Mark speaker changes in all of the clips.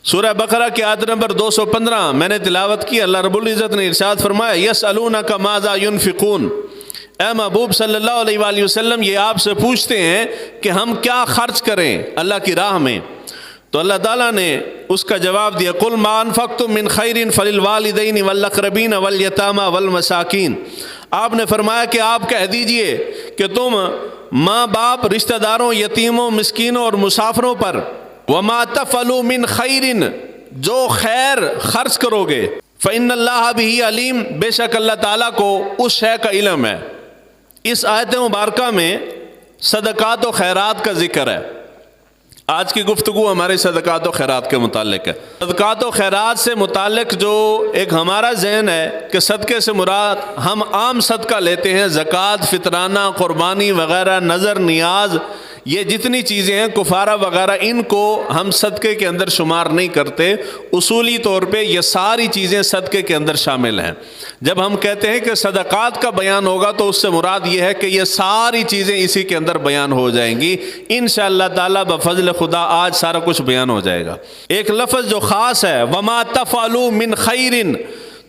Speaker 1: سورہ بقرہ کی آیت نمبر 215 میں نے تلاوت کی. اللہ رب العزت نے ارشاد فرمایا یسألونک ماذا ينفقون، اے محبوب صلی اللہ علیہ وآلہ وسلم یہ آپ سے پوچھتے ہیں کہ ہم کیا خرچ کریں اللہ کی راہ میں. تو اللہ تعالیٰ نے اس کا جواب دیا قل ما انفقتم من خیر فللوالدین والاقربین والیتامی والمساکین. آپ نے فرمایا کہ آپ کہہ دیجئے کہ تم ماں باپ، رشتہ داروں، یتیموں، مسکینوں اور مسافروں پر وما تفعلوا من خیر، جو خیر خرچ کرو گے، فإن اللہ بہ علیم، بے شک اللہ تعالیٰ کو اس شے کا علم ہے. اس آیت مبارکہ میں صدقات و خیرات کا ذکر ہے. آج کی گفتگو ہمارے صدقات و خیرات کے متعلق ہے. صدقات و خیرات سے متعلق جو ایک ہمارا ذہن ہے کہ صدقے سے مراد ہم عام صدقہ لیتے ہیں، زکوٰۃ، فطرانہ، قربانی وغیرہ، نظر، نیاز، یہ جتنی چیزیں ہیں کفارہ وغیرہ، ان کو ہم صدقے کے اندر شمار نہیں کرتے. اصولی طور پہ یہ ساری چیزیں صدقے کے اندر شامل ہیں. جب ہم کہتے ہیں کہ صدقات کا بیان ہوگا تو اس سے مراد یہ ہے کہ یہ ساری چیزیں اسی کے اندر بیان ہو جائیں گی. انشاءاللہ تعالیٰ بفضل خدا آج سارا کچھ بیان ہو جائے گا. ایک لفظ جو خاص ہے وما تفعلوا من خیر،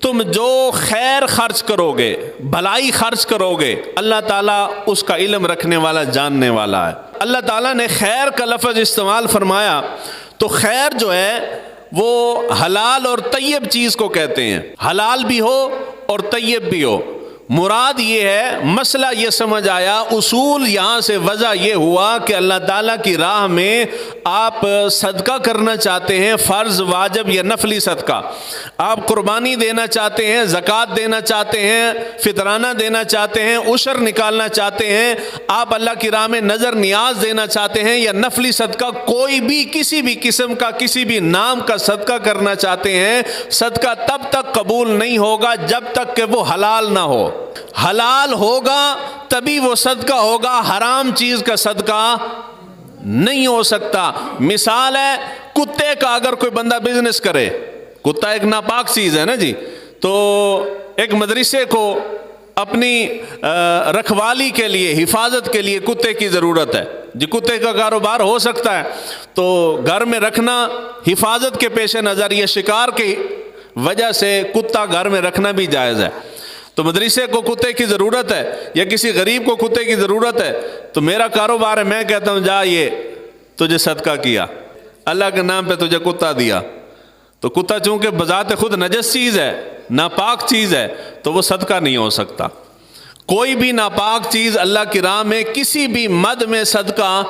Speaker 1: تم جو خیر خرچ کرو گے، بھلائی خرچ کرو گے، اللہ تعالیٰ اس کا علم رکھنے والا، جاننے والا ہے. اللہ تعالیٰ نے خیر کا لفظ استعمال فرمایا تو خیر جو ہے وہ حلال اور طیب چیز کو کہتے ہیں. حلال بھی ہو اور طیب بھی ہو. مراد یہ ہے، مسئلہ یہ سمجھ آیا، اصول یہاں سے وضع یہ ہوا کہ اللہ تعالیٰ کی راہ میں آپ صدقہ کرنا چاہتے ہیں، فرض، واجب یا نفلی صدقہ، آپ قربانی دینا چاہتے ہیں، زکوٰۃ دینا چاہتے ہیں، فطرانہ دینا چاہتے ہیں، عشر نکالنا چاہتے ہیں، آپ اللہ کی راہ میں نظر نیاز دینا چاہتے ہیں، یا نفلی صدقہ کوئی بھی کسی بھی قسم کا کسی بھی نام کا صدقہ کرنا چاہتے ہیں، صدقہ تب تک قبول نہیں ہوگا جب تک کہ وہ حلال نہ ہو. حلال ہوگا تبھی وہ صدقہ ہوگا، حرام چیز کا صدقہ نہیں ہو سکتا. مثال ہے کتے کا، اگر کوئی بندہ بزنس کرے، کتا ایک ناپاک چیز ہے نا جی، تو ایک مدرسے کو اپنی رکھوالی کے لیے، حفاظت کے لیے کتے کی ضرورت ہے جی. کتے کا کاروبار ہو سکتا ہے تو گھر میں رکھنا حفاظت کے پیش نظر، یہ شکار کی وجہ سے کتا گھر میں رکھنا بھی جائز ہے. تو مدرسے کو کتے کی ضرورت ہے یا کسی غریب کو کتے کی ضرورت ہے، تو میرا کاروبار ہے، میں کہتا ہوں جا یہ تجھے صدقہ کیا، اللہ کے نام پہ تجھے کتا دیا. تو کتا چونکہ بذات خود نجس چیز ہے، ناپاک چیز ہے، تو وہ صدقہ نہیں ہو سکتا. کوئی بھی ناپاک چیز اللہ کی راہ میں کسی بھی مد میں صدقہ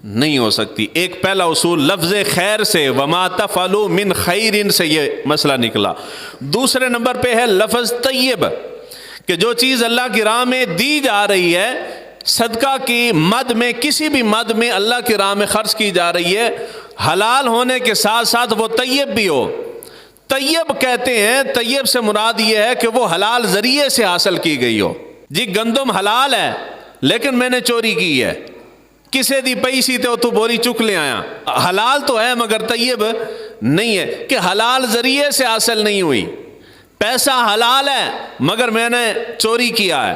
Speaker 1: نہیں ہو سکتی. ایک پہلا اصول لفظ خیر سے، وما تفعلوا من خیر سے یہ مسئلہ نکلا. دوسرے نمبر پہ ہے لفظ طیب، کہ جو چیز اللہ کی راہ میں دی جا رہی ہے، صدقہ کی مد میں، کسی بھی مد میں اللہ کی راہ میں خرچ کی جا رہی ہے، حلال ہونے کے ساتھ ساتھ وہ طیب بھی ہو. طیب کہتے ہیں، طیب سے مراد یہ ہے کہ وہ حلال ذریعے سے حاصل کی گئی ہو. جی گندم حلال ہے لیکن میں نے چوری کی ہے، کسے دی پیسی تے تو بوری چک لے آیا، حلال تو ہے مگر طیب نہیں ہے، کہ حلال ذریعے سے حاصل نہیں ہوئی. پیسہ حلال ہے مگر میں نے چوری کیا ہے،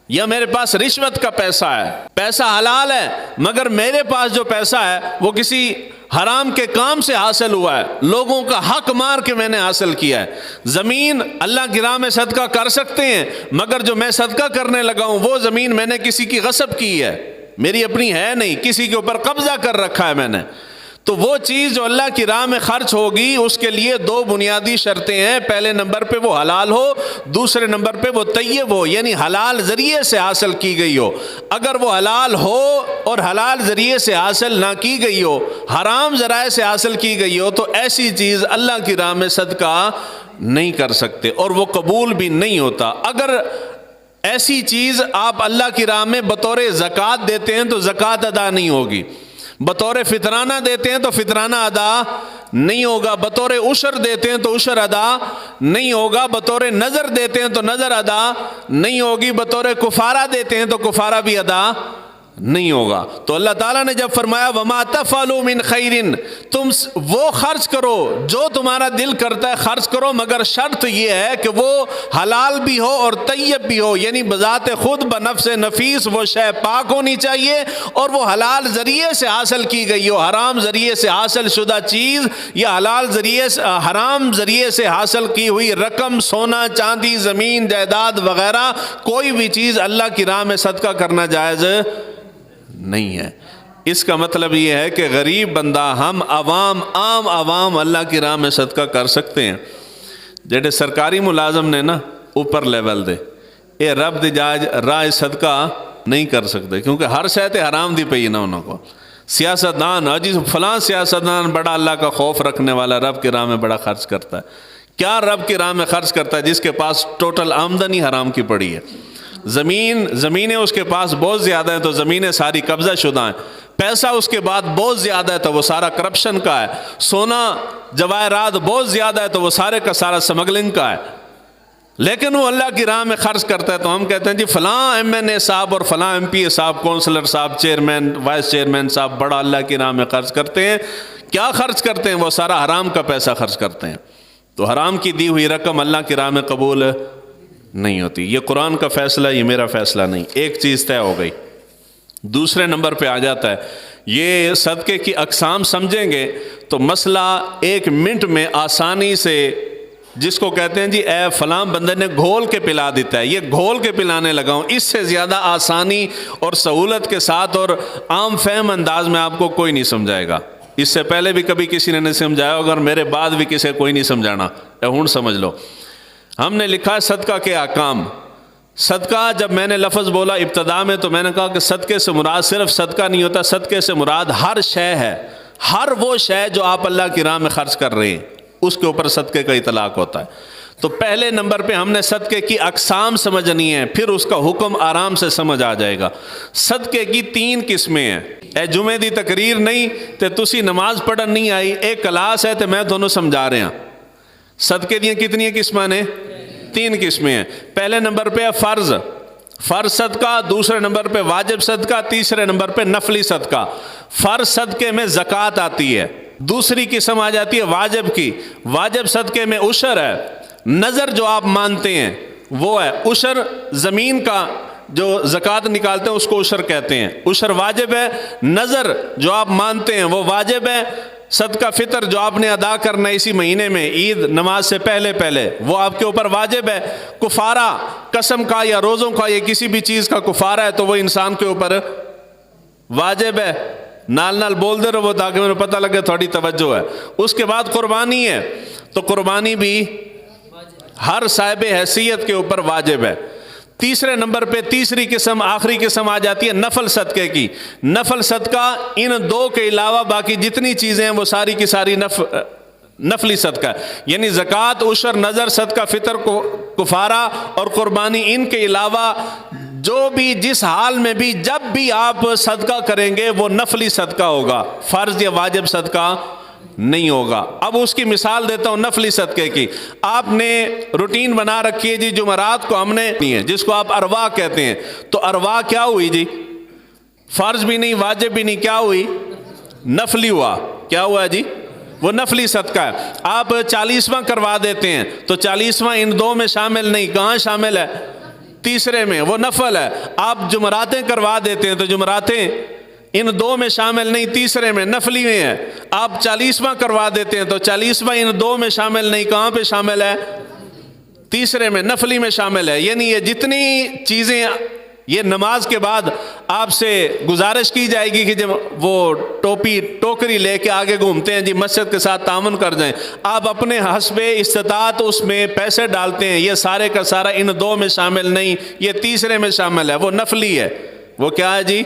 Speaker 1: یا میرے پاس رشوت کا پیسہ ہے. پیسہ حلال ہے مگر میرے پاس جو پیسہ ہے وہ کسی حرام کے کام سے حاصل ہوا ہے، لوگوں کا حق مار کے میں نے حاصل کیا ہے. زمین اللہ کی راہ میں صدقہ کر سکتے ہیں مگر جو میں صدقہ کرنے لگا ہوں وہ زمین میں نے کسی کی غصب کی ہے، میری اپنی ہے نہیں، کسی کے اوپر قبضہ کر رکھا ہے میں نے. تو وہ چیز جو اللہ کی راہ میں خرچ ہوگی اس کے لیے دو بنیادی شرطیں ہیں. پہلے نمبر پہ وہ حلال ہو، دوسرے نمبر پہ وہ طیب ہو، یعنی حلال ذریعے سے حاصل کی گئی ہو. اگر وہ حلال ہو اور حلال ذریعے سے حاصل نہ کی گئی ہو، حرام ذرائع سے حاصل کی گئی ہو، تو ایسی چیز اللہ کی راہ میں صدقہ نہیں کر سکتے اور وہ قبول بھی نہیں ہوتا. اگر ایسی چیز آپ اللہ کی راہ میں بطور زکوٰۃ دیتے ہیں تو زکوٰۃ ادا نہیں ہوگی، بطور فطرانہ دیتے ہیں تو فطرانہ ادا نہیں ہوگا، بطور عشر دیتے ہیں تو عشر ادا نہیں ہوگا، بطور نظر دیتے ہیں تو نظر ادا نہیں ہوگی، بطور کفارہ دیتے ہیں تو کفارہ بھی ادا نہیں ہوگا۔ تو اللہ تعالیٰ نے جب فرمایا وما تفعلوا من خیر، تم وہ خرچ کرو جو تمہارا دل کرتا ہے خرچ کرو، مگر شرط یہ ہے کہ وہ حلال بھی ہو اور طیب بھی ہو، یعنی بذات خود بنفس نفیس وہ شے پاک ہونی چاہیے اور وہ حلال ذریعے سے حاصل کی گئی ہو۔ حرام ذریعے سے حاصل شدہ چیز یا حلال ذریعے سے حرام ذریعے سے حاصل کی ہوئی رقم، سونا چاندی، زمین جائیداد وغیرہ، کوئی بھی چیز اللہ کی راہ میں صدقہ کرنا جائز نہیں ہے۔ اس کا مطلب یہ ہے کہ غریب بندہ ہم عام عوام اللہ کی راہ میں صدقہ کر سکتے ہیں۔ جیڑے سرکاری ملازم نے نا اوپر لیول دے اے رب دی راہ صدقہ نہیں کر سکتے، کیونکہ ہر شے تے حرام دی پئی نا انہوں کو۔ سیاستدان جی فلاں سیاستدان بڑا اللہ کا خوف رکھنے والا، رب کی راہ میں بڑا خرچ کرتا ہے۔ کیا رب کی راہ میں خرچ کرتا ہے؟ جس کے پاس ٹوٹل آمدنی حرام کی پڑی ہے، زمینیں اس کے پاس بہت زیادہ ہیں تو زمینیں ساری قبضہ شدہ ہیں، پیسہ اس کے بعد بہت زیادہ ہے تو وہ سارا کرپشن کا ہے، سونا جواہرات بہت زیادہ ہے تو وہ سارے کا سارا سمگلنگ کا ہے، لیکن وہ اللہ کی راہ میں خرچ کرتا ہے۔ تو ہم کہتے ہیں جی فلاں ایم این اے صاحب اور فلاں ایم پی اے صاحب، کونسلر صاحب، چیئرمین، وائس چیئرمین صاحب بڑا اللہ کی راہ میں خرچ کرتے ہیں۔ کیا خرچ کرتے ہیں؟ وہ سارا حرام کا پیسہ خرچ کرتے ہیں۔ تو حرام کی دی ہوئی رقم اللہ کی راہ میں قبول نہیں ہوتی۔ یہ قرآن کا فیصلہ، یہ میرا فیصلہ نہیں۔ ایک چیز طے ہو گئی۔ دوسرے نمبر پہ آ جاتا ہے یہ صدقے کی اقسام سمجھیں گے تو مسئلہ ایک منٹ میں آسانی سے، جس کو کہتے ہیں جی اے فلاں بندے نے گھول کے پلا دیتا ہے، یہ گھول کے پلانے لگا ہوں، اس سے زیادہ آسانی اور سہولت کے ساتھ اور عام فہم انداز میں آپ کو کوئی نہیں سمجھائے گا۔ اس سے پہلے بھی کبھی کسی نے نہیں سمجھایا ہوگا اور میرے بعد بھی کسی کوئی نہیں سمجھانا، ہوں سمجھ لو۔ ہم نے لکھا ہے صدقہ کے احکام۔ صدقہ جب میں نے لفظ بولا ابتدا میں تو میں نے کہا کہ صدقے سے مراد صرف صدقہ نہیں ہوتا، صدقے سے مراد ہر شے ہے، ہر وہ شے جو آپ اللہ کی راہ میں خرچ کر رہے ہیں اس کے اوپر صدقے کا اطلاق ہوتا ہے۔ تو پہلے نمبر پہ ہم نے صدقے کی اقسام سمجھنی ہے، پھر اس کا حکم آرام سے سمجھ آ جائے گا۔ صدقے کی 3 قسمیں ہیں۔ اے جمعے دی تقریر نہیں تے تسی نماز پڑھن نہیں آئی، ایک کلاس ہے تے میں دونوں سمجھا رہے ہیں۔ صدقے دیاں کتنی قسمیں ہیں؟ 3 قسمیں ہیں۔ پہلے نمبر پہ فرض صدقہ، دوسرے نمبر پہ واجب صدقہ، تیسرے نمبر پہ نفلی صدقہ۔ فرض صدقے میں زکوٰۃ آتی ہے۔ دوسری قسم آ جاتی ہے واجب کی۔ واجب صدقے میں عشر ہے، نظر جو آپ مانتے ہیں وہ ہے عشر، زمین کا جو زکوٰۃ نکالتے ہیں اس کو عشر کہتے ہیں، عشر واجب ہے۔ نظر جو آپ مانتے ہیں وہ واجب ہے۔ صدقہ فطر جو آپ نے ادا کرنا ہے اسی مہینے میں عید نماز سے پہلے وہ آپ کے اوپر واجب ہے۔ کفارہ قسم کا یا روزوں کا یا کسی بھی چیز کا کفارہ ہے تو وہ انسان کے اوپر واجب ہے۔ نال بول دے رہو تاکہ مجھے پتہ لگے تھوڑی توجہ ہے۔ اس کے بعد قربانی ہے تو قربانی بھی ہر صاحب حیثیت کے اوپر واجب ہے۔ تیسرے نمبر پہ تیسری قسم، آخری قسم آ جاتی ہے نفل صدقے کی۔ نفل صدقہ ان 2 کے علاوہ باقی جتنی چیزیں ہیں وہ ساری کی ساری نفلی صدقہ ہے، یعنی زکوٰۃ، عشر، نظر، صدقہ فطر، کفارہ اور قربانی، ان کے علاوہ جو بھی جس حال میں بھی جب بھی آپ صدقہ کریں گے وہ نفلی صدقہ ہوگا، فرض یا واجب صدقہ نہیں ہوگا۔ اب اس کی مثال دیتا ہوں نفلی صدقے کی۔ آپ نے روٹین بنا رکھی ہے جی جمعرات کو ہم نے نہیں ہے، جس کو آپ ارواح کہتے ہیں، تو ارواح کیا ہوئی جی؟ فرض بھی نہیں، واجب بھی نہیں، کیا ہوئی؟ نفلی ہوا۔ کیا ہوا جی؟ وہ نفلی صدقہ ہے۔ آپ 40واں کروا دیتے ہیں تو 40واں ان 2 میں شامل نہیں، کہاں شامل ہے؟ تیسرے میں، وہ نفل ہے۔ آپ جمعراتیں کروا دیتے ہیں تو جمعراتیں ان 2 میں شامل نہیں، تیسرے میں، نفلی میں ہے۔ آپ 40واں کروا دیتے ہیں تو 40واں ان 2 میں شامل نہیں، کہاں پہ شامل ہے؟ تیسرے میں، نفلی میں شامل ہے۔ یعنی یہ جتنی چیزیں، یہ نماز کے بعد آپ سے گزارش کی جائے گی کہ جب وہ ٹوکری لے کے آگے گھومتے ہیں جی مسجد کے ساتھ تعاون کر جائیں، آپ اپنے حسب استطاعت اس میں پیسے ڈالتے ہیں، یہ سارے کا سارا ان 2 میں شامل نہیں، یہ تیسرے میں شامل ہے، وہ نفلی ہے۔ وہ کیا ہے جی؟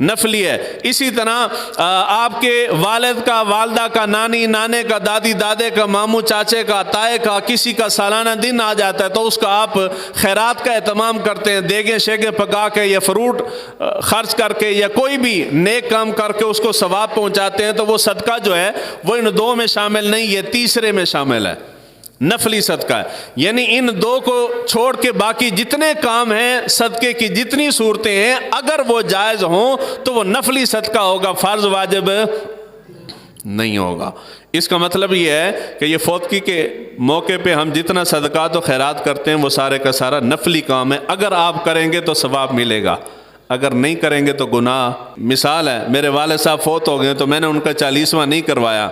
Speaker 1: نفلی ہے۔ اسی طرح آپ کے والد کا، والدہ کا، نانی نانے کا، دادی دادے کا، ماموں چاچے کا، تائے کا، کسی کا سالانہ دن آ جاتا ہے تو اس کا آپ خیرات کا اہتمام کرتے ہیں، دیگیں شیگیں پکا کے یا فروٹ خرچ کر کے یا کوئی بھی نیک کام کر کے اس کو ثواب پہنچاتے ہیں، تو وہ صدقہ جو ہے وہ ان 2 میں شامل نہیں، یہ تیسرے میں شامل ہے۔ نفلی صدقہ ہے، یعنی ان دو کو چھوڑ کے باقی جتنے کام ہیں صدقے کی، جتنی صورتیں ہیں، اگر وہ جائز ہوں تو وہ نفلی صدقہ ہوگا، فرض واجب نہیں ہوگا۔ اس کا مطلب یہ ہے کہ یہ فوتگی کے موقع پہ ہم جتنا صدقات و خیرات کرتے ہیں وہ سارے کا سارا نفلی کام ہے، اگر آپ کریں گے تو ثواب ملے گا، اگر نہیں کریں گے تو گناہ۔ مثال ہے، میرے والد صاحب فوت ہو گئے تو میں نے ان کا 40واں نہیں کروایا،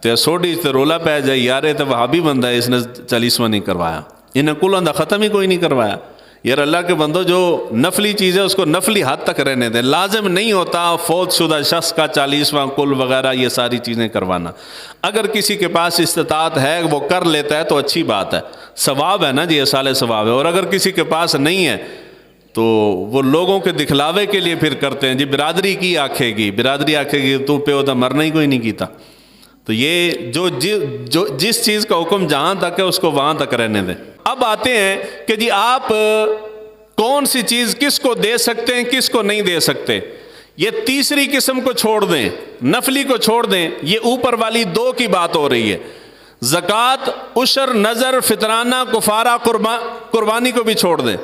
Speaker 1: تو سوڈی تو رولا پہ جائے یار تو وہابی بندہ ہے، اس نے 40واں نہیں کروایا، انہیں کل اندہ ختم ہی کوئی نہیں کروایا۔ یار اللہ کے بندو، جو نفلی چیز ہے اس کو نفلی حد تک رہنے دیں، لازم نہیں ہوتا فوت شدہ شخص کا 40واں کل وغیرہ یہ ساری چیزیں کروانا۔ اگر کسی کے پاس استطاعت ہے وہ کر لیتا ہے تو اچھی بات ہے، ثواب ہے نا جی، یہ سال ثواب ہے۔ اور اگر کسی کے پاس نہیں ہے تو وہ لوگوں کے دکھلاوے کے لیے پھر کرتے ہیں، جی برادری کی آکھے گی، برادری آکھے گی تو پہ ہوتا مرنا ہی کوئی نہیں کیتا۔ تو یہ جو جس چیز کا حکم جہاں تک ہے اس کو وہاں تک رہنے دیں۔ اب آتے ہیں کہ جی آپ کون سی چیز کس کو دے سکتے ہیں، کس کو نہیں دے سکتے۔ یہ تیسری قسم کو چھوڑ دیں، نفلی کو چھوڑ دیں، یہ اوپر والی دو کی بات ہو رہی ہے۔ زکوٰۃ، عشر، نذر، فطرانہ، کفارہ، قربانی کو بھی چھوڑ دیں۔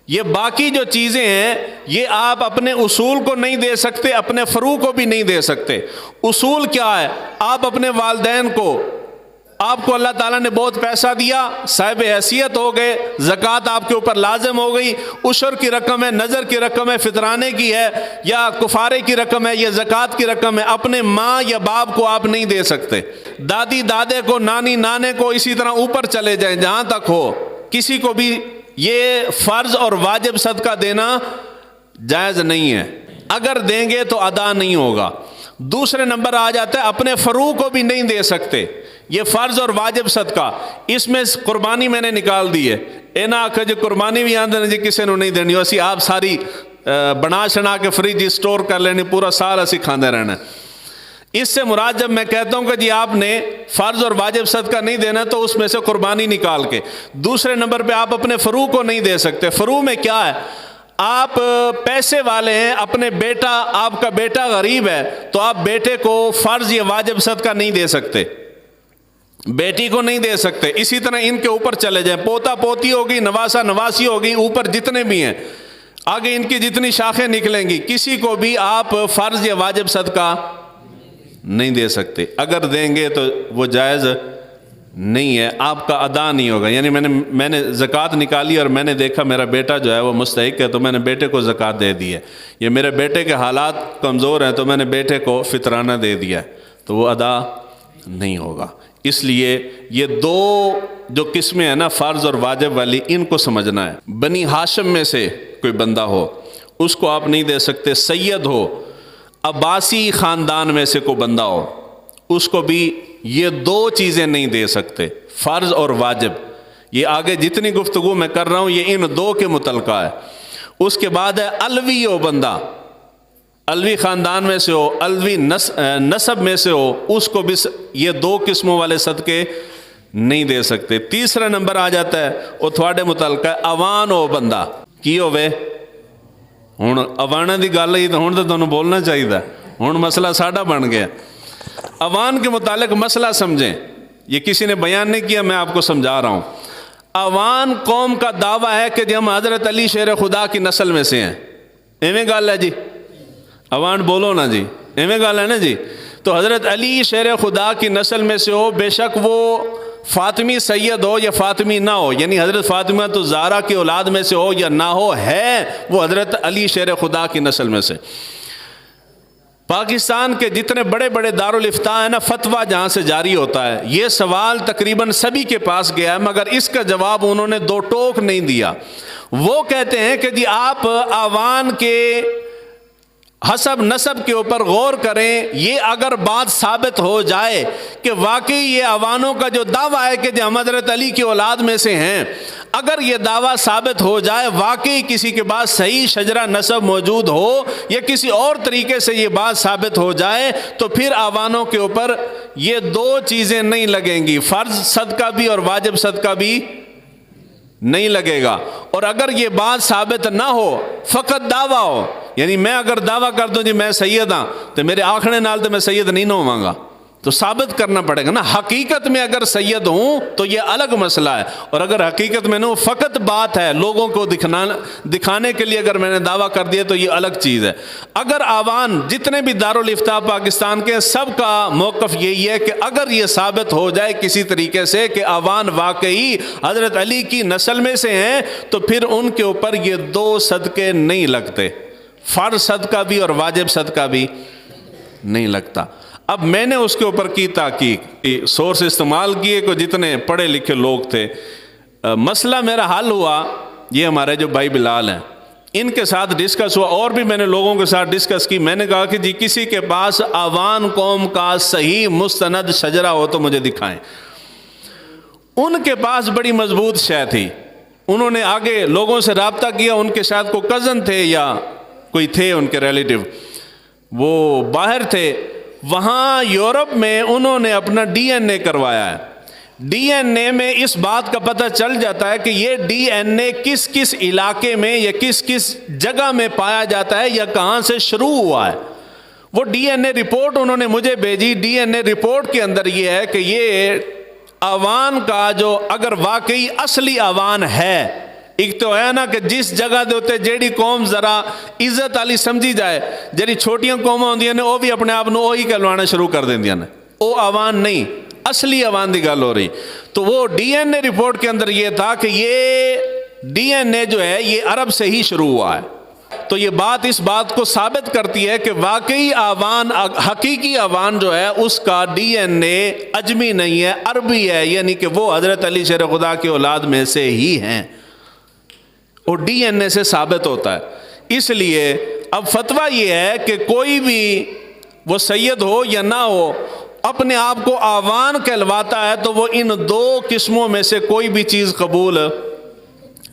Speaker 1: یہ باقی جو چیزیں ہیں یہ آپ اپنے اصول کو نہیں دے سکتے، اپنے فروع کو بھی نہیں دے سکتے۔ اصول کیا ہے؟ آپ اپنے والدین کو، آپ کو اللہ تعالیٰ نے بہت پیسہ دیا، صاحب حیثیت ہو گئے، زکوٰۃ آپ کے اوپر لازم ہو گئی، عشر کی رقم ہے، نذر کی رقم ہے، فطرانے کی ہے، یا کفارے کی رقم ہے، یا زکوٰۃ کی رقم ہے، اپنے ماں یا باپ کو آپ نہیں دے سکتے، دادی دادے کو، نانی نانے کو، اسی طرح اوپر چلے جائیں جہاں تک ہو، کسی کو بھی یہ فرض اور واجب صدقہ دینا جائز نہیں ہے، اگر دیں گے تو ادا نہیں ہوگا۔ دوسرے نمبر آ جاتا ہے اپنے فروع کو بھی نہیں دے سکتے، یہ فرض اور واجب صدقہ، اس میں قربانی میں نے نکال دی ہے، اے نہ آکھا جی قربانی بھی آندھے جی کسی نے نہیں دینی، اسی آپ ساری بنا شنا کے فریج اسٹور کر لینی، پورا سال اسی کھاندے رہنا۔ اس سے مراد جب میں کہتا ہوں کہ جی آپ نے فرض اور واجب صدقہ نہیں دینا تو اس میں سے قربانی نکال کے۔ دوسرے نمبر پہ آپ اپنے فروع کو نہیں دے سکتے۔ فروع میں کیا ہے؟ آپ پیسے والے ہیں، اپنے بیٹا، آپ کا بیٹا غریب ہے تو آپ بیٹے کو فرض یا واجب صدقہ نہیں دے سکتے، بیٹی کو نہیں دے سکتے۔ اسی طرح ان کے اوپر چلے جائیں، پوتا پوتی ہوگی، نواسا نواسی ہوگی، اوپر جتنے بھی ہیں، آگے ان کی جتنی شاخیں نکلیں گی، کسی کو بھی آپ فرض یا واجب صدقہ نہیں دے سکتے۔ اگر دیں گے تو وہ جائز نہیں ہے، آپ کا ادا نہیں ہوگا۔ یعنی میں نے زکوٰۃ نکالی اور میں نے دیکھا میرا بیٹا جو ہے وہ مستحق ہے تو میں نے بیٹے کو زکوٰۃ دے دی ہے، یا میرے بیٹے کے حالات کمزور ہیں تو میں نے بیٹے کو فطرانہ دے دیا ہے، تو وہ ادا نہیں ہوگا۔ اس لیے یہ دو جو قسمیں ہیں نا، فرض اور واجب والی، ان کو سمجھنا ہے۔ بنی ہاشم میں سے کوئی بندہ ہو اس کو آپ نہیں دے سکتے، سید ہو، عباسی خاندان میں سے کوئی بندہ ہو اس کو بھی یہ دو چیزیں نہیں دے سکتے، فرض اور واجب۔ یہ آگے جتنی گفتگو میں کر رہا ہوں یہ ان دو کے متعلقہ ہے۔ اس کے بعد ہے الوی ہو بندہ، الوی خاندان میں سے ہو، الوی نسب میں سے ہو، اس کو بھی یہ دو قسموں والے صدقے نہیں دے سکتے۔ تیسرا نمبر آ جاتا ہے وہ تھوڑے متعلقہ ہے، اوان ہو بندہ کی ہوئے۔ ہوں اوانا دی گل ہی تو ہوں تو تمہیں بولنا چاہیے، ہوں مسئلہ ساڈا بن گیا۔ اوان کے متعلق مسئلہ سمجھیں، یہ کسی نے بیان نہیں کیا، میں آپ کو سمجھا رہا ہوں۔ اوان قوم کا دعویٰ ہے کہ ہم حضرت علی شیر خدا کی نسل میں سے ہیں، ایویں گل ہے جی، اوان بولو نا جی، ایویں گل ہے نا جی۔ تو حضرت علی شیر خدا کی نسل میں سے ہو، بے شک وہ فاطمی سید ہو یا فاطمی نہ ہو، یعنی حضرت فاطمہ تو زہرا کی اولاد میں سے ہو یا نہ ہو، ہے وہ حضرت علی شیر خدا کی نسل میں سے۔ پاکستان کے جتنے بڑے بڑے دارالافتاء ہیں نا، فتویٰ جہاں سے جاری ہوتا ہے، یہ سوال تقریباً سبھی کے پاس گیا ہے، مگر اس کا جواب انہوں نے دو ٹوک نہیں دیا۔ وہ کہتے ہیں کہ جی آپ آوان کے حسب نسب کے اوپر غور کریں، یہ اگر بات ثابت ہو جائے کہ واقعی یہ اوانوں کا جو دعویٰ ہے کہ جو ہم حضرت علی کی اولاد میں سے ہیں، اگر یہ دعویٰ ثابت ہو جائے، واقعی کسی کے پاس صحیح شجرہ نسب موجود ہو یا کسی اور طریقے سے یہ بات ثابت ہو جائے، تو پھر اوانوں کے اوپر یہ دو چیزیں نہیں لگیں گی، فرض صدقہ بھی اور واجب صدقہ بھی نہیں لگے گا۔ اور اگر یہ بات ثابت نہ ہو، فقط دعویٰ ہو، یعنی میں اگر دعویٰ کر دوں جی میں سید ہاں تو میرے آکھنے نال تو میں سید نہیں نہ ہواں گا، تو ثابت کرنا پڑے گا نا. حقیقت میں اگر سید ہوں تو یہ الگ مسئلہ ہے, اور اگر حقیقت میں نو فقط بات ہے لوگوں کو دکھانے کے لیے اگر میں نے دعویٰ کر دیا تو یہ الگ چیز ہے. اگر آوان جتنے بھی دارالافتاء پاکستان کے سب کا موقف یہی ہے کہ اگر یہ ثابت ہو جائے کسی طریقے سے کہ آوان واقعی حضرت علی کی نسل میں سے ہیں تو پھر ان کے اوپر یہ 2 صدقے نہیں لگتے, فرض صدقہ بھی اور واجب صدقہ بھی نہیں لگتا. اب میں نے اس کے اوپر کی تحقیق, سورس استعمال کیے کو جتنے پڑھے لکھے لوگ تھے, مسئلہ میرا حل ہوا. یہ ہمارے جو بھائی بلال ہیں ان کے ساتھ ڈسکس ہوا, اور بھی میں نے لوگوں کے ساتھ ڈسکس کی. میں نے کہا کہ جی کسی کے پاس آوان قوم کا صحیح مستند شجرہ ہو تو مجھے دکھائیں. ان کے پاس بڑی مضبوط شے تھی. انہوں نے آگے لوگوں سے رابطہ کیا, ان کے شاید کوئی کزن تھے یا کوئی تھے ان کے ریلیٹیو, وہ باہر تھے. وہاں یورپ میں انہوں نے اپنا ڈی این اے کروایا ہے. ڈی این اے میں اس بات کا پتہ چل جاتا ہے کہ یہ ڈی این اے کس کس علاقے میں یا کس کس جگہ میں پایا جاتا ہے یا کہاں سے شروع ہوا ہے. وہ ڈی این اے رپورٹ انہوں نے مجھے بھیجی. ڈی این اے رپورٹ کے اندر یہ ہے کہ یہ آوان کا جو اگر واقعی اصلی آوان ہے, ایک تو ہے نا کہ جس جگہ دے ہوتے جیڑی قوم ذرا عزت والی سمجھی جائے, جیڑی چھوٹیاں قوماں ہوندیاں نے وہ بھی اپنے آپ نو وہی کہلوانا شروع کر دیندیاں نے, وہ آوان نہیں, اصلی آوان دی گل ہو رہی. تو وہ ڈی این اے رپورٹ کے اندر یہ تھا کہ یہ ڈی این اے جو ہے یہ عرب سے ہی شروع ہوا ہے. تو یہ بات اس بات کو ثابت کرتی ہے کہ واقعی آوان, حقیقی آوان جو ہے اس کا ڈی این اے عجمی نہیں ہے, عربی ہے, یعنی کہ وہ حضرت علی شیر خدا کی اولاد میں سے ہی ہیں. اور ڈی این اے سے ثابت ہوتا ہے. اس لیے اب فتویٰ یہ ہے کہ کوئی بھی وہ سید ہو یا نہ ہو اپنے آپ کو آوان کہلواتا ہے تو وہ ان 2 قسموں میں سے کوئی بھی چیز قبول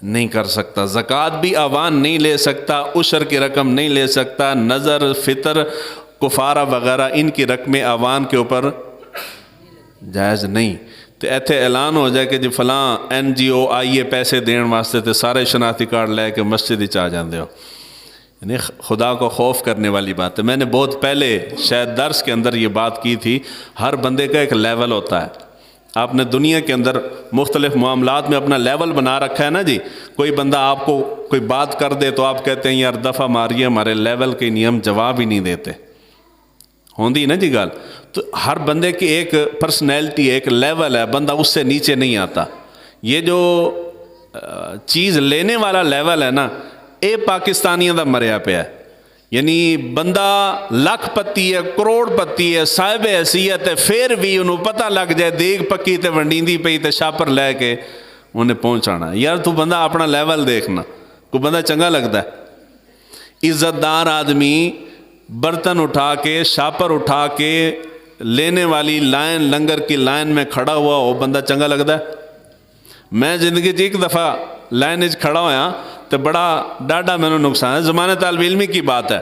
Speaker 1: نہیں کر سکتا. زکوٰۃ بھی آوان نہیں لے سکتا, عشر کی رقم نہیں لے سکتا, نظر, فطر, کفارہ وغیرہ ان کی رقمیں آوان کے اوپر جائز نہیں. تو ایتھے اعلان ہو جائے کہ جی فلاں این جی او آئیے پیسے دین واسطے تے سارے شناختی کارڈ لے کے مسجد ہی آ جاندے ہو, یعنی خدا کو خوف کرنے والی بات ہے. میں نے بہت پہلے شاید درس کے اندر یہ بات کی تھی, ہر بندے کا ایک لیول ہوتا ہے. آپ نے دنیا کے اندر مختلف معاملات میں اپنا لیول بنا رکھا ہے نا جی. کوئی بندہ آپ کو کوئی بات کر دے تو آپ کہتے ہیں یار دفعہ ماریے, ہمارے لیول کے نیم جواب ہی نہیں دیتے, ہوندی نا جی گال. تو ہر بندے کی ایک پرسنالٹی, ایک لیول ہے, بندہ اس سے نیچے نہیں آتا. یہ جو چیز لینے والا لیول ہے نا, اے پاکستانیوں دا مریا پیا ہے. یعنی بندہ لاکھ پتی ہے, کروڑ پتی ہے, صاحب حیثیت ہے, پھر بھی انہوں پتہ لگ جائے دیگ پکی تے ونڈیندی پئی تے شاپر لے کے انہیں پہنچانا. یار تو بندہ اپنا لیول دیکھنا, کوئی بندہ چنگا لگتا ہے. عزت دار آدمی برتن اٹھا کے, شاپر اٹھا کے لینے والی لائن, لنگر کی لائن میں کھڑا ہوا, وہ بندہ چنگا لگتا ہے. میں زندگی ایک دفعہ لائن وچ کھڑا ہویا تو بڑا ڈاڈا میں نے نقصان ہے. زمانے طالب علمی کی بات ہے,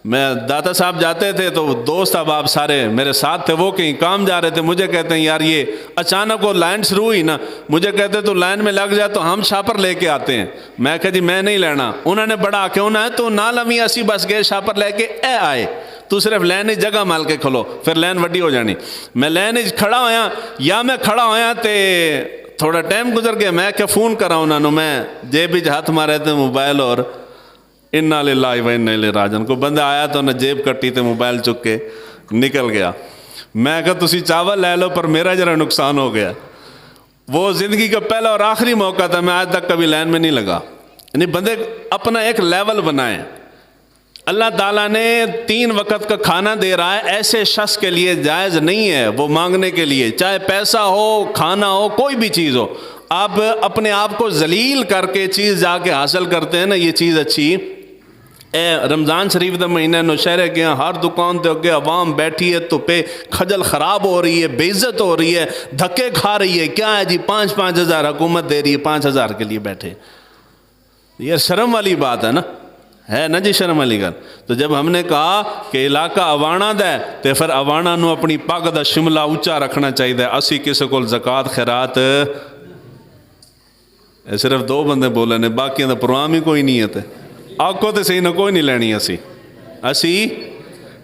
Speaker 1: میں داتا صاحب جاتے تھے تو دوست احباب سارے میرے ساتھ تھے, وہ کہیں کام جا رہے تھے. مجھے کہتے ہیں یار یہ اچانک وہ لائن شروع ہوئی نا, مجھے کہتے تو لائن میں لگ جائے تو ہم شاپر لے کے آتے ہیں. میں کہا جی میں نہیں لینا. انہوں نے بڑا کیوں نہ ہے تو نہ لویں اسی بس گئے شاپر لے کے اے آئے, تو صرف لائن جگہ مال کے کھلو, پھر لائن وڈی ہو جانی. میں لائن کھڑا ہویا, یا میں کھڑا ہویا تے تھوڑا ٹائم گزر گیا, میں کیا فون کرا انہوں نے, میں جیب ہاتھ مارے تھے موبائل, اور انا للہ و انا الیہ راجعون. کو بندہ آیا تو انہیں جیب کٹی تے موبائل چک کے نکل گیا. میں کہا تسی چاول لے لو پر میرا ذرا نقصان ہو گیا. وہ زندگی کا پہلا اور آخری موقع تھا, میں آج تک کبھی لائن میں نہیں لگا. یعنی بندے اپنا ایک لیول بنائیں. اللہ تعالیٰ نے 3 وقت کا کھانا دے رہا ہے, ایسے شخص کے لیے جائز نہیں ہے وہ مانگنے کے لیے, چاہے پیسہ ہو, کھانا ہو, کوئی بھی چیز ہو. آپ اپنے آپ کو ذلیل کر کے چیز جا کے حاصل کرتے ہیں نا, یہ چیز اچھی. اے رمضان شریف دا مہینہ نوشہرے گیا, ہر دکان تے اگے عوام بیٹھی ہے تو پہ خجل خراب ہو رہی ہے, بے عزت ہو رہی ہے, دھکے کھا رہی ہے. کیا ہے جی 5-5 ہزار حکومت دے رہی ہے, 5 ہزار کے لیے بیٹھے. یہ شرم والی بات ہے نا جی, شرم والی گل. تو جب ہم نے کہا کہ علاقہ اوانا دا ہے تو پھر اوانا نو اپنی پگ دا شملہ اونچا رکھنا چاہیے. اسی کسی کو زکوٰۃ خیرات صرف 2 بندے بولے نے, باقی دا پروگرام ہی کوئی نہیں ہے. آکو تو صحیح نہ کوئی نہیں لینی. اسی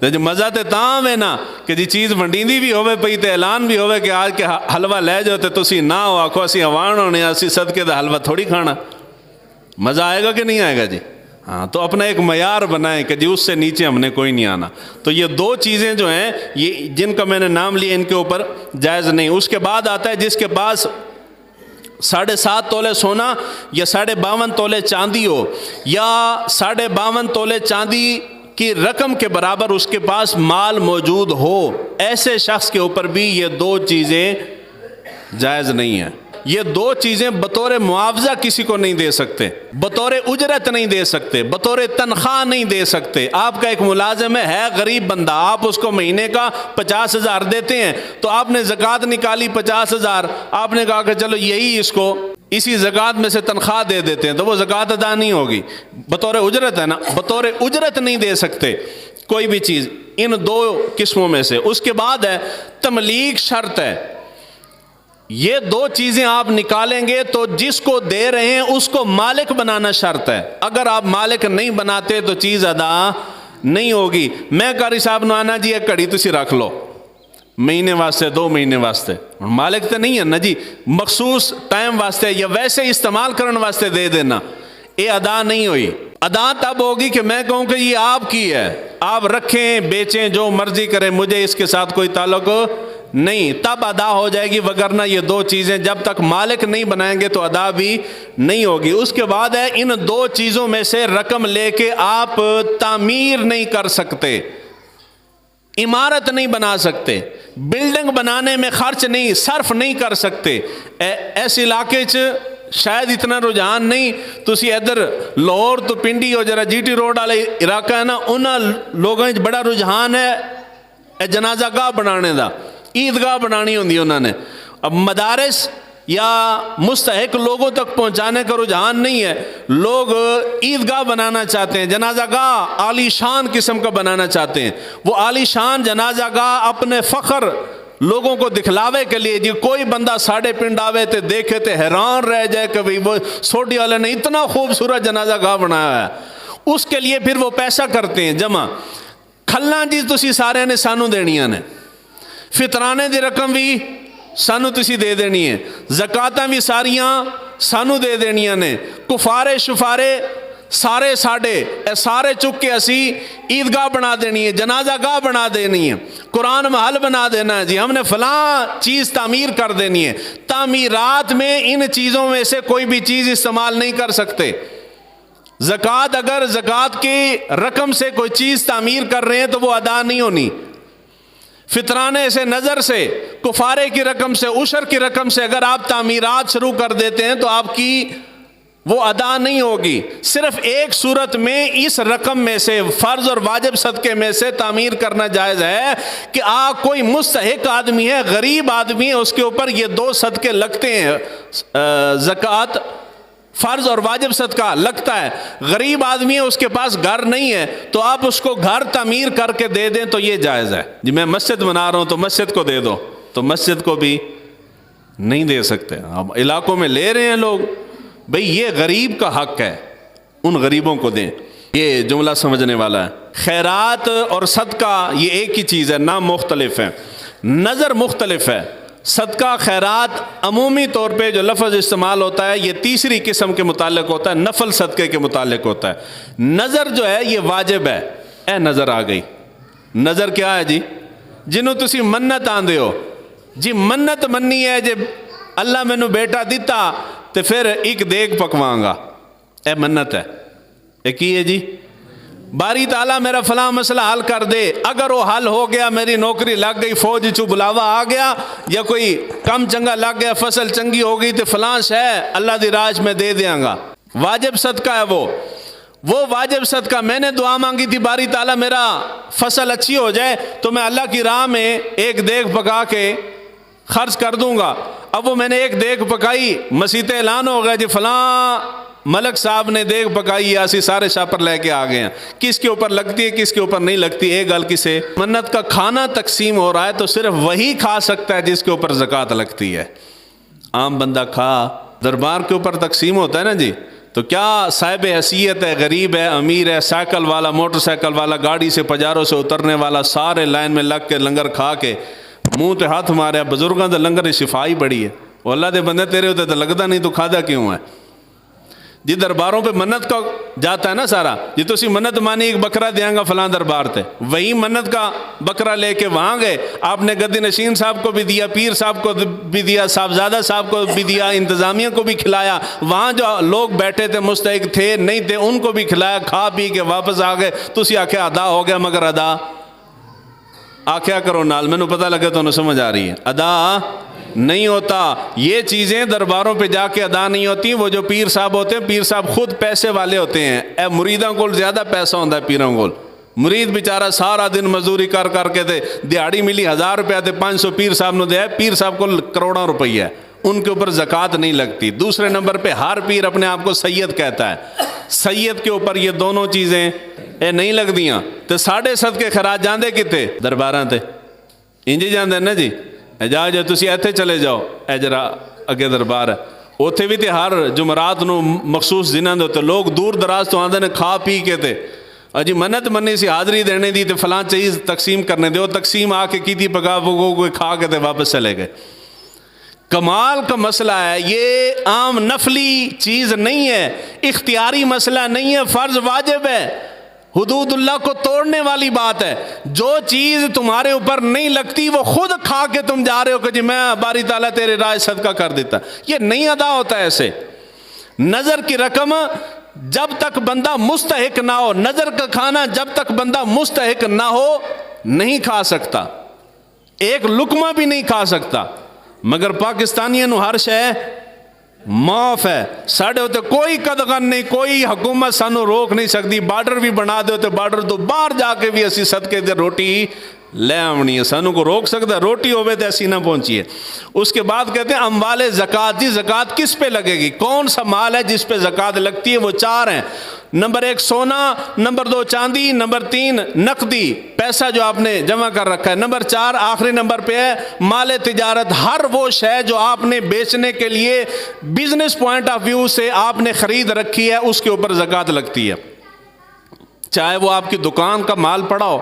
Speaker 1: جو مزہ تے تاں ہے نا کہ جی چیز ونڈیندی بھی ہوئے پئی تے اعلان بھی ہوئے کہ آج کے حلوہ لے جاؤ تے تسی نہ ہو آکھو اسی ہوان ہونے اسی صدقے دا حلوہ تھوڑی کھانا. مزہ آئے گا کہ نہیں آئے گا جی؟ ہاں تو اپنا ایک معیار بنائیں کہ جی اس سے نیچے ہم نے کوئی نہیں آنا. تو یہ دو چیزیں جو ہیں یہ جن کا میں نے نام لیا ان کے اوپر جائز نہیں. اس کے بعد آتا ہے جس کے پاس 7.5 تولے سونا یا 52.5 تولے چاندی ہو یا 52.5 تولے چاندی کی رقم کے برابر اس کے پاس مال موجود ہو, ایسے شخص کے اوپر بھی یہ دو چیزیں جائز نہیں ہیں. یہ دو چیزیں بطور معاوضہ کسی کو نہیں دے سکتے, بطور اجرت نہیں دے سکتے, بطور تنخواہ نہیں دے سکتے. آپ کا ایک ملازم ہے غریب بندہ, آپ اس کو مہینے کا 50,000 دیتے ہیں, تو آپ نے زکوٰۃ نکالی 50,000, آپ نے کہا کہ چلو یہی اس کو اسی زکوٰۃ میں سے تنخواہ دے دیتے ہیں, تو وہ زکوٰۃ ادا نہیں ہوگی, بطور اجرت ہے نا, بطور اجرت نہیں دے سکتے کوئی بھی چیز ان دو قسموں میں سے. اس کے بعد ہے تملیک شرط ہے. یہ دو چیزیں آپ نکالیں گے تو جس کو دے رہے ہیں اس کو مالک بنانا شرط ہے. اگر آپ مالک نہیں بناتے تو چیز ادا نہیں ہوگی. میں قاری صاحب نو آنا جی ایک کڑی تسی رکھ لو مہینے واسطے 2 مہینے واسطے, مالک تو نہیں ہے نا جی, مخصوص ٹائم واسطے یا ویسے استعمال کرنے واسطے دے دینا, یہ ادا نہیں ہوئی. ادا تب ہوگی کہ میں کہوں کہ یہ آپ کی ہے, آپ رکھیں بیچیں جو مرضی کریں, مجھے اس کے ساتھ کوئی تعلق نہیں, تب ادا ہو جائے گی. وگرنہ یہ دو چیزیں جب تک مالک نہیں بنائیں گے تو ادا بھی نہیں ہوگی. اس کے بعد ہے ان دو چیزوں میں سے رقم لے کے آپ تعمیر نہیں کر سکتے, عمارت نہیں بنا سکتے, بلڈنگ بنانے میں خرچ نہیں صرف نہیں کر سکتے. ایسے علاقے شاید اتنا رجحان نہیں, تسی ادھر لاہور تو پنڈی ہو جرا جی ٹی روڈ والے علاقہ ہے نا, انہاں لوگوں بڑا رجحان ہے جنازہ گاہ بنانے دا, عیدگاہ بنانی ہوندی انہوں نے. اب مدارس یا مستحق لوگوں تک پہنچانے کا رجحان نہیں ہے, لوگ عیدگاہ بنانا چاہتے ہیں, جنازہ گاہ عالی شان قسم کا بنانا چاہتے ہیں. وہ عالی شان جنازہ گاہ اپنے فخر لوگوں کو دکھلاوے کے لیے, جی کوئی بندہ ساڑھے پنڈ آوے تے دیکھے تے حیران رہ جائے کہ وہ سوڈی والے نے اتنا خوبصورت جنازہ گاہ بنایا ہے, اس کے لیے پھر وہ پیسہ کرتے ہیں جمع. کھلاں جی تسی سارے نے سانو دینیاں نے, فطرانے دی رقم بھی سانو تسی دے دینی ہے, زکاتاں بھی ساریاں سانو دے دینیاں نے, کفارے شفارے سارے ساڑے سارے چک کے اسی عیدگاہ بنا دینی ہے, جنازہ گاہ بنا دینی ہے, قرآن محل بنا دینا ہے, جی ہم نے فلاں چیز تعمیر کر دینی ہے. تعمیرات میں ان چیزوں میں سے کوئی بھی چیز استعمال نہیں کر سکتے. زکوٰۃ اگر زکوٰۃ کی رقم سے کوئی چیز تعمیر کر رہے ہیں تو وہ ادا نہیں ہونی. فطرانے سے, نظر سے, کفارے کی رقم سے, عشر کی رقم سے اگر آپ تعمیرات شروع کر دیتے ہیں تو آپ کی وہ ادا نہیں ہوگی. صرف ایک صورت میں اس رقم میں سے فرض اور واجب صدقے میں سے تعمیر کرنا جائز ہے کہ آپ کوئی مستحق آدمی ہے, غریب آدمی ہے, اس کے اوپر یہ دو صدقے لگتے ہیں, زکوٰۃ فرض اور واجب صدقہ لگتا ہے. غریب آدمی ہے, اس کے پاس گھر نہیں ہے, تو آپ اس کو گھر تعمیر کر کے دے دیں تو یہ جائز ہے. جی میں مسجد بنا رہا ہوں تو مسجد کو دے دو, تو مسجد کو بھی نہیں دے سکتے. اب علاقوں میں لے رہے ہیں لوگ, بھئی یہ غریب کا حق ہے, ان غریبوں کو دیں. یہ جملہ سمجھنے والا ہے. خیرات اور صدقہ یہ ایک ہی چیز ہے, نام مختلف ہیں, نظر مختلف ہے. صدقہ خیرات عمومی طور پہ جو لفظ استعمال ہوتا ہے یہ تیسری قسم کے متعلق ہوتا ہے, نفل صدقے کے متعلق ہوتا ہے. نظر جو ہے یہ واجب ہے. اے نظر آ گئی, نظر کیا ہے جی؟ جنہوں تسی منت آندے ہو, جی منت مننی ہے جی اللہ مینو بیٹا دیتا تو پھر ایک دیگ پکواں گا, اے منت ہے. ایک ہی ہے جی, باری تعالیٰ میرا فلاں مسئلہ حل کر دے, اگر وہ حل ہو گیا, میری نوکری لگ گئی, فوج چو بلاوا آ گیا, یا کوئی کم چنگا لگ گیا, فصل چنگی ہو گئی, تو فلاں ہے اللہ دی راج میں دے دیاں گا. واجب صدقہ ہے وہ واجب صدقہ. میں نے دعا مانگی تھی باری تعالیٰ میرا فصل اچھی ہو جائے تو میں اللہ کی راہ میں ایک دیگ پکا کے خرچ کر دوں گا. اب وہ میں نے ایک دیگ پکائی, مسیح اعلان ہو گیا جی فلاں ملک صاحب نے دیگ پکائی, ایسی سارے شاپر لے کے آ گئے ہیں. کس کے اوپر لگتی ہے کس کے اوپر نہیں لگتی, ایک گل کسے. منت کا کھانا تقسیم ہو رہا ہے تو صرف وہی کھا سکتا ہے جس کے اوپر زکوٰۃ لگتی ہے. عام بندہ کھا, دربار کے اوپر تقسیم ہوتا ہے نا جی, تو کیا صاحب حیثیت ہے، غریب ہے، امیر ہے، سائیکل والا، موٹر سائیکل والا، گاڑی سے پجاروں سے اترنے والا، سارے لائن میں لگ کے لنگر کھا کے منہ تے ہاتھ مارے، بزرگاں دے لنگر کی شفائی بڑی ہے، وہ اللہ دے بندے تیرے ہوتے تو لگتا نہیں تو کھادا کیوں ہے؟ جی درباروں پہ منت کا جاتا ہے نا سارا، جی تو اسی منت مانی ایک بکرا دیاں گا فلاں دربار تے، وہی منت کا بکرا لے کے وہاں گئے، آپ نے گدی نشین صاحب کو بھی دیا، پیر صاحب کو بھی دیا، صاحبزادہ صاحب کو بھی دیا، انتظامیہ کو بھی کھلایا، وہاں جو لوگ بیٹھے تھے مستحق تھے نہیں تھے ان کو بھی کھلایا، کھا پی کے واپس آ گئے، تو اسی آکھیا ادا ہو گیا، مگر ادا آکھیا کرو نال، میں نے پتہ لگے تو انہیں سمجھ آ رہی ہے، ادا نہیں ہوتا۔ یہ چیزیں درباروں پہ جا کے ادا نہیں ہوتی۔ وہ جو پیر صاحب ہوتے ہیں، پیر صاحب خود پیسے والے ہوتے ہیں، اے مریداں کو زیادہ پیسہ ہوتا ہے پیراں کو۔ مرید بیچارہ سارا دن مزدوری کر کر کے دے، دیہاڑی ملی 1000 روپیہ تے 500 پیر صاحب نے دیا، پیر صاحب کو کروڑوں روپیہ ہے، ان کے اوپر زکوٰۃ نہیں لگتی۔ دوسرے نمبر پہ ہر پیر اپنے آپ کو سید کہتا ہے، سید کے اوپر یہ دونوں چیزیں نہیں لگدیاں۔ تو 7.5 کے خراج جاندے کتے درباراں تے انجی جاندے نا جی، جا جا تسی ایتھے چلے جاؤ، اے جرا اگے دربار ہے، اوتھے بھی تے ہر جمعرات نو مخصوص دناں دے تے لوگ دور دراز تو آندے نے کھا پی کے تے اجی منت منی سی حاضری دینے دی تے فلاں چیز تقسیم کرنے دے، وہ تقسیم آ کے کیتی پکا کوئی کھا کے تے واپس چلے گئے۔ کمال کا مسئلہ ہے، یہ عام نفلی چیز نہیں ہے، اختیاری مسئلہ نہیں ہے، فرض واجب ہے، حدود اللہ کو توڑنے والی بات ہے۔ جو چیز تمہارے اوپر نہیں لگتی وہ خود کھا کے تم جا رہے ہو کہ جی میں باری تعالیٰ تیرے رائے صدقہ کر دیتا، یہ نہیں ادا ہوتا ہے ایسے۔ نظر کی رقم جب تک بندہ مستحق نہ ہو، نظر کا کھانا جب تک بندہ مستحق نہ ہو نہیں کھا سکتا، ایک لقمہ بھی نہیں کھا سکتا۔ مگر پاکستانیوں نو ہر شے معاف ہے، ساڑھے ہوتے کوئی قدغن نہیں، کوئی حکومت سانو روک نہیں سکتی، بارڈر بھی بنا دے ہوتے بارڈر تو باہر جا کے بھی اسی صدقے دے روٹی لے آونی ہے، سانو کو روک سکتا ہے؟ روٹی ہوئے تو ایسی نہ پہنچیے۔ اس کے بعد کہتے ہیں اموال زکوٰۃ، جی زکوٰۃ کس پہ لگے گی؟ کون سا مال ہے جس پہ زکوٰۃ لگتی ہے؟ وہ 4 ہیں۔ نمبر 1 سونا، نمبر 2 چاندی، نمبر 3 نقدی پیسہ جو آپ نے جمع کر رکھا ہے، نمبر 4 آخری نمبر پہ ہے مال تجارت، ہر وہ شے جو آپ نے بیچنے کے لیے بزنس پوائنٹ آف ویو سے آپ نے خرید رکھی ہے، اس کے اوپر زکوٰۃ لگتی ہے۔ چاہے وہ آپ کی دکان کا مال پڑا ہو،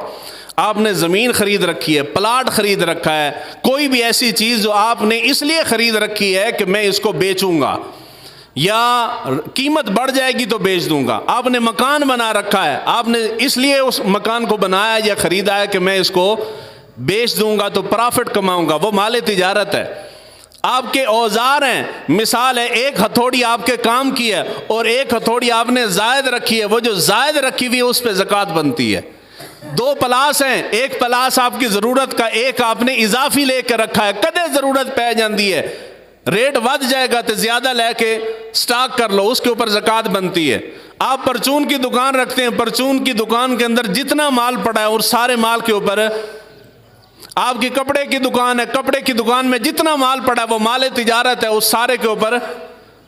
Speaker 1: آپ نے زمین خرید رکھی ہے، پلاٹ خرید رکھا ہے، کوئی بھی ایسی چیز جو آپ نے اس لیے خرید رکھی ہے کہ میں اس کو بیچوں گا یا قیمت بڑھ جائے گی تو بیچ دوں گا، آپ نے مکان بنا رکھا ہے، آپ نے اس لیے اس مکان کو بنایا یا خریدا ہے کہ میں اس کو بیچ دوں گا تو پرافٹ کماؤں گا، وہ مال تجارت ہے۔ آپ کے اوزار ہیں، مثال ہے ایک ہتھوڑی آپ کے کام کی ہے اور ایک ہتھوڑی آپ نے زائد رکھی ہے، وہ جو زائد رکھی ہوئی ہے اس پہ زکوٰۃ بنتی ہے۔ 2 پلاس ہیں، ایک پلاس آپ کی ضرورت کا، ایک آپ نے اضافی لے کے رکھا ہے، کدے ضرورت پہ جاندی ہے، ریٹ ود جائے گا تو زیادہ لے کے سٹاک کر لو، اس کے اوپر زکوٰۃ بنتی ہے۔ آپ پرچون کی دکان رکھتے ہیں، پرچون کی دکان کے اندر جتنا مال پڑا ہے اور سارے مال کے اوپر، آپ کی کپڑے کی دکان ہے، کپڑے کی دکان میں جتنا مال پڑا ہے وہ مال تجارت ہے، اس سارے کے اوپر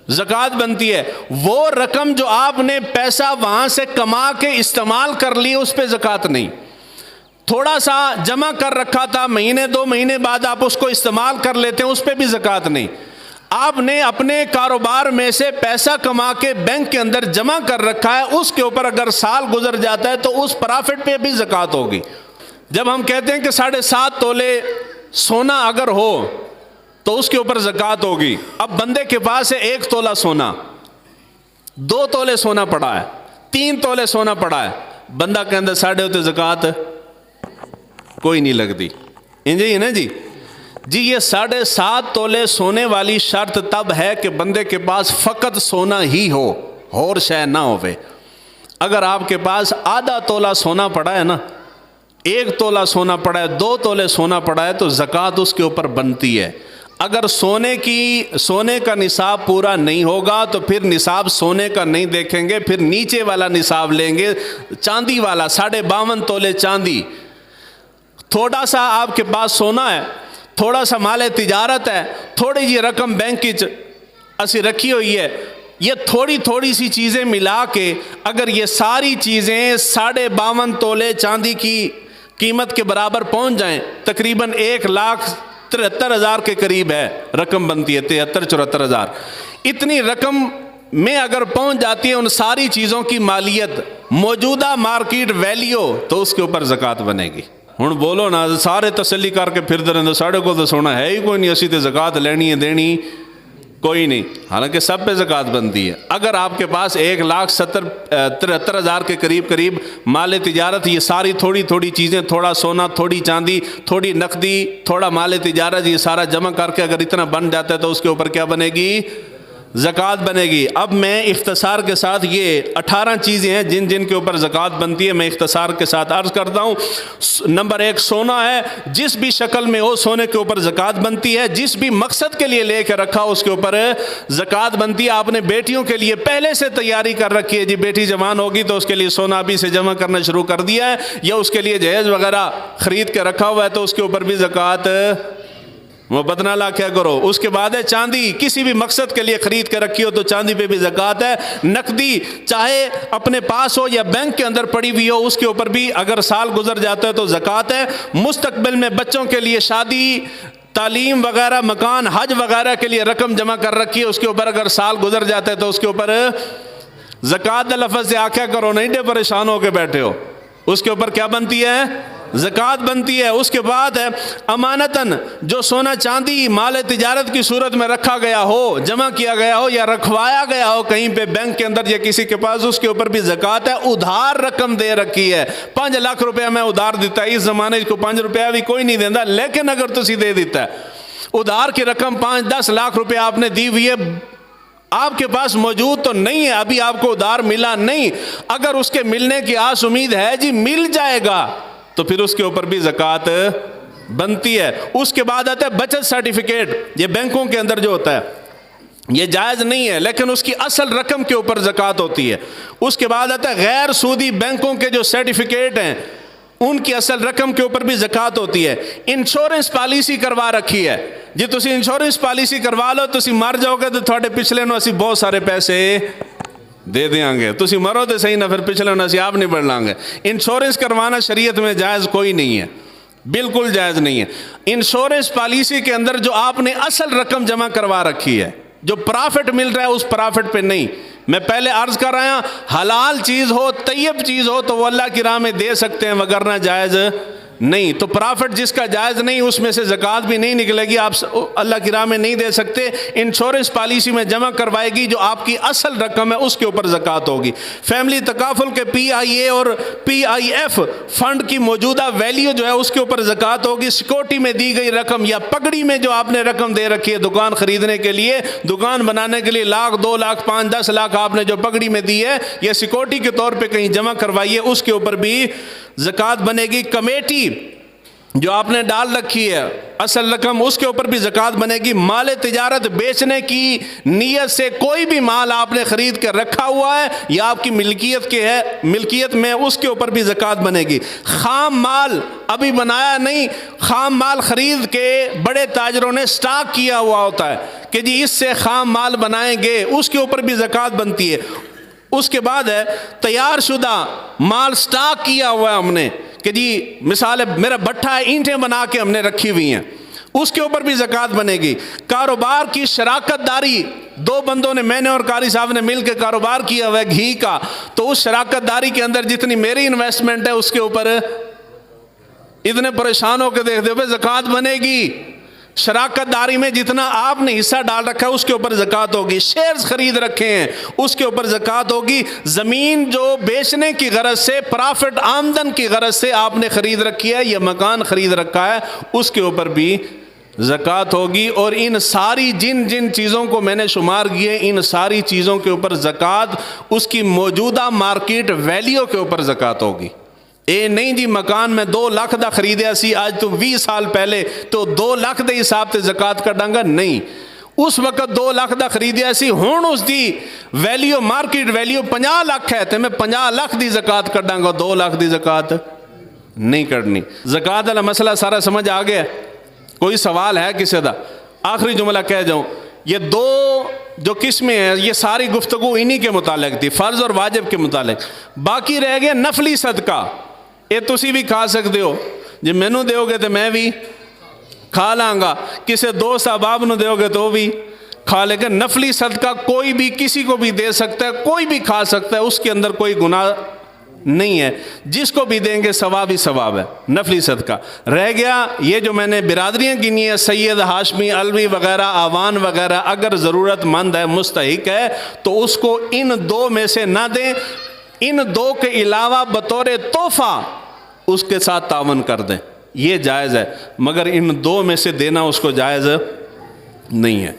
Speaker 1: زکوٰۃ بنتی ہے۔ وہ رقم جو آپ نے پیسہ وہاں سے کما کے استعمال کر لی اس پہ زکوٰۃ نہیں۔ تھوڑا سا جمع کر رکھا تھا، مہینے 2 مہینے بعد آپ اس کو استعمال کر لیتے ہیں، اس پہ بھی زکوٰۃ نہیں۔ آپ نے اپنے کاروبار میں سے پیسہ کما کے بینک کے اندر جمع کر رکھا ہے، اس کے اوپر اگر سال گزر جاتا ہے تو اس پرافٹ پہ بھی زکوٰۃ ہوگی۔ جب ہم کہتے ہیں کہ 7.5 تولے سونا اگر ہو تو اس کے اوپر زکوٰۃ ہوگی، اب بندے کے پاس ہے 1 تولہ سونا، 2 تولے سونا پڑا ہے، 3 تولے سونا پڑا ہے، بندہ کے اندر 7.5 زکوٰۃ کوئی نہیں لگتی، انجی ہے نا جی۔ جی یہ 7.5 تولے سونے والی شرط تب ہے کہ بندے کے پاس فقط سونا ہی ہو اور شے نہ ہوئے۔ اگر آپ کے پاس آدھا تولہ سونا پڑا ہے نا، 1 تولہ سونا پڑا ہے، 2 تولے سونا پڑا ہے تو زکوٰۃ اس کے اوپر بنتی ہے۔ اگر سونے کا نصاب پورا نہیں ہوگا تو پھر نصاب سونے کا نہیں دیکھیں گے، پھر نیچے والا نصاب لیں گے، چاندی والا 52.5 تولے چاندی۔ تھوڑا سا آپ کے پاس سونا ہے، تھوڑا سا مال تجارت ہے، تھوڑی جی رقم بینک کی اسی رکھی ہوئی ہے، یہ تھوڑی تھوڑی سی چیزیں ملا کے اگر یہ ساری چیزیں 52.5 تولے چاندی کی قیمت کے برابر پہنچ جائیں، تقریباً 1,73,000 کے قریب ہے رقم بنتی ہے، 73-74,000 اتنی رقم میں اگر پہنچ جاتی ہے ان ساری چیزوں کی مالیت موجودہ مارکیٹ ویلیو تو اس کے اوپر زکوٰۃ بنے گی۔ ہن بولو نا، سارے تسلی کر کے پھر رہے ساڑھے کو تو سونا ہے ہی کوئی نہیں، اسی تے زکوٰۃ لینی ہے دینی کوئی نہیں، حالانکہ سب پہ زکوٰۃ بنتی ہے۔ اگر آپ کے پاس 1,73,000 کے قریب مال تجارت، یہ ساری تھوڑی تھوڑی چیزیں، تھوڑا سونا، تھوڑی چاندی، تھوڑی نقدی، تھوڑا مال تجارت، یہ سارا جمع کر کے اگر اتنا بن جاتا ہے تو اس کے اوپر کیا بنے گی؟ زکوٰۃ بنے گی۔ اب میں اختصار کے ساتھ یہ 18 چیزیں ہیں جن کے اوپر زکوٰۃ بنتی ہے، میں اختصار کے ساتھ عرض کرتا ہوں۔ نمبر 1 سونا ہے، جس بھی شکل میں ہو سونے کے اوپر زکوٰۃ بنتی ہے، جس بھی مقصد کے لیے لے کے رکھا اس کے اوپر زکوٰۃ بنتی ہے۔ آپ نے بیٹیوں کے لیے پہلے سے تیاری کر رکھی ہے، جی بیٹی جوان ہوگی تو اس کے لیے سونا ابھی سے جمع کرنا شروع کر دیا ہے، یا اس کے لیے جہیز وغیرہ خرید کے رکھا ہوا ہے تو اس کے اوپر بھی زکوٰۃ محبت نہ لا کیا کرو۔ اس کے بعد ہے چاندی، کسی بھی مقصد کے لیے خرید کے رکھی ہو تو چاندی پہ بھی زکوٰۃ ہے۔ نقدی چاہے اپنے پاس ہو یا بینک کے اندر پڑی ہوئی ہو، اس کے اوپر بھی اگر سال گزر جاتا ہے تو زکوٰۃ ہے۔ مستقبل میں بچوں کے لیے شادی، تعلیم وغیرہ، مکان، حج وغیرہ کے لیے رقم جمع کر رکھی ہے، اس کے اوپر اگر سال گزر جاتا ہے تو اس کے اوپر زکوٰۃ لفظ سے آکھیا کرو، نہیں دے پریشان ہو کے بیٹھے ہو، اس کے اوپر کیا بنتی ہے؟ زکوٰۃ بنتی ہے۔ اس کے بعد ہے امانتاً، جو سونا چاندی مال تجارت کی صورت میں رکھا گیا ہو، جمع کیا گیا ہو یا رکھوایا گیا ہو کہیں پہ بینک کے اندر یا کسی کے پاس، اس کے اوپر بھی زکوٰۃ ہے۔ ادھار رقم دے رکھی ہے، 5 لاکھ روپیہ میں ادھار دیتا ہے، اس زمانے کو 5 روپیہ بھی کوئی نہیں دیتا، لیکن اگر تسی دے دیتا ہے ادھار کی رقم 5-10 لاکھ روپیہ آپ نے دی ہوئی ہے، آپ کے پاس موجود تو نہیں ہے، ابھی آپ کو ادھار ملا نہیں، اگر اس کے ملنے کی آس امید ہے جی مل جائے گا تو پھر اس کے اوپر بھی زکوٰۃ بنتی ہے۔ اس کے بعد آتا ہے بچت سرٹیفکیٹ، یہ بینکوں کے اندر جو ہوتا ہے یہ جائز نہیں ہے، لیکن اس کی اصل رقم کے اوپر زکوٰۃ ہوتی ہے۔ اس کے بعد آتا ہے غیر سودی بینکوں کے جو سرٹیفکیٹ ہیں ان کی اصل رقم کے اوپر بھی زکوٰۃ ہوتی ہے۔ انشورنس پالیسی کروا رکھی ہے، جی تسی انشورنس پالیسی کروا لو، تسی مر جاؤ گے تو تھوڑے پچھلے نو اسی بہت سارے پیسے دے دیں گے، تسی مرو تو صحیح نہ، پھر پچھلے نو اسی آپ نہیں بڑھ لیں گے۔ انشورنس کروانا شریعت میں جائز کوئی نہیں ہے، بالکل جائز نہیں ہے۔ انشورنس پالیسی کے اندر جو آپ نے اصل رقم جمع کروا رکھی ہے، جو پرافٹ مل رہا ہے اس پرافٹ پہ نہیں۔ میں پہلے عرض کر رہا ہوں، حلال چیز ہو، طیب چیز ہو تو وہ اللہ کی راہ میں دے سکتے ہیں، وگرنہ جائز نہیں۔ تو پرافٹ جس کا جائز نہیں اس میں سے زکوٰۃ بھی نہیں نکلے گی، آپ اللہ کی راہ میں نہیں دے سکتے۔ انشورنس پالیسی میں جمع کروائے گی، جو آپ کی اصل رقم ہے اس کے اوپر زکوٰۃ ہوگی۔ فیملی تکافل کے PIA اور PIF فنڈ کی موجودہ ویلیو جو ہے اس کے اوپر زکوٰۃ ہوگی۔ سیکورٹی میں دی گئی رقم یا پگڑی میں جو آپ نے رقم دے رکھی ہے دکان خریدنے کے لیے، دکان بنانے کے لیے 1 لاکھ 2 لاکھ 5 10 لاکھ آپ نے جو پگڑی میں دی ہے یا سیکورٹی کے طور پہ کہیں جمع کروائی ہے، اس کے اوپر بھی زکوٰۃ بنے گی۔ کمیٹی جو آپ نے ڈال رکھی ہے اصل رقم، اس کے اوپر بھی زکوٰۃ بنے گی۔ مال تجارت بیچنے کی نیت سے کوئی بھی مال آپ نے خرید کے رکھا ہوا ہے یا آپ کی ملکیت میں، اس کے اوپر بھی زکوٰۃ بنے گی۔ خام مال ابھی بنایا نہیں، خام مال خرید کے بڑے تاجروں نے سٹاک کیا ہوا ہوتا ہے کہ جی اس سے خام مال بنائیں گے، اس کے اوپر بھی زکوٰۃ بنتی ہے۔ اس کے بعد ہے تیار شدہ مال سٹاک کیا ہوا ہے ہم نے کہ جی مثال ہے میرا بھٹا ہے، اینٹیں بنا کے ہم نے رکھی ہوئی ہیں، اس کے اوپر بھی زکوٰۃ بنے گی۔ کاروبار کی شراکت داری، 2 بندوں نے، میں نے اور قاری صاحب نے مل کے کاروبار کیا ہوا ہے گھی کا، تو اس شراکت داری کے اندر جتنی میری انویسٹمنٹ ہے اس کے اوپر اتنے پریشان ہو کے دیکھ دے زکوٰۃ بنے گی۔ شراکت داری میں جتنا آپ نے حصہ ڈال رکھا ہے اس کے اوپر زکوٰۃ ہوگی۔ شیئرز خرید رکھے ہیں اس کے اوپر زکوٰۃ ہوگی۔ زمین جو بیچنے کی غرض سے، پرافٹ آمدن کی غرض سے آپ نے خرید رکھی ہے یا مکان خرید رکھا ہے، اس کے اوپر بھی زکوٰۃ ہوگی۔ اور ان ساری جن چیزوں کو میں نے شمار کیے، ان ساری چیزوں کے اوپر زکوٰۃ اس کی موجودہ مارکیٹ ویلیو کے اوپر زکوٰۃ ہوگی۔ اے نہیں جی مکان میں 2 لاکھ دا خریدیا سی آج تو 20 سال پہلے تو 2 لاکھ دے حساب تے زکوٰۃ کڈاں گا، نہیں، اس وقت 2 لاکھ دا خریدیا سی، ہن اس دی ویلیو مارکیٹ ویلیو 50 لاکھ ہے تے میں 50 لاکھ دی زکوٰۃ کڈاں گا، 2 لاکھ دی زکوٰۃ نہیں کڈنی۔ زکوٰۃ والا مسئلہ سارا سمجھ آ گیا؟ کوئی سوال ہے کسی دا؟ آخری جملہ کہہ جاؤں، یہ 2 جو قسمیں ہیں یہ ساری گفتگو انہی کے متعلق تھی، فرض اور واجب کے متعلق۔ باقی رہ گیا نفلی صدقہ، یہ تسی بھی کھا سکتے ہو، جی مینوں دیو گے تو میں بھی کھا لاں گا، کسی دوست احباب نو دیو گے تو بھی کھا لے گا۔ نفلی صدقہ کوئی بھی کسی کو بھی دے سکتا ہے، کوئی بھی کھا سکتا ہے، اس کے اندر کوئی گناہ نہیں ہے، جس کو بھی دیں گے ثواب ہی ثواب ہے نفلی صدقہ۔ رہ گیا یہ جو میں نے برادریاں گنی ہیں، سید، ہاشمی، علوی وغیرہ، آوان وغیرہ، اگر ضرورت مند ہے، مستحق ہے، تو اس کو ان دو میں سے نہ دیں، ان دو کے علاوہ بطور تحفہ اس کے ساتھ تعاون کر دیں، یہ جائز ہے، مگر ان دو میں سے دینا اس کو جائز نہیں ہے۔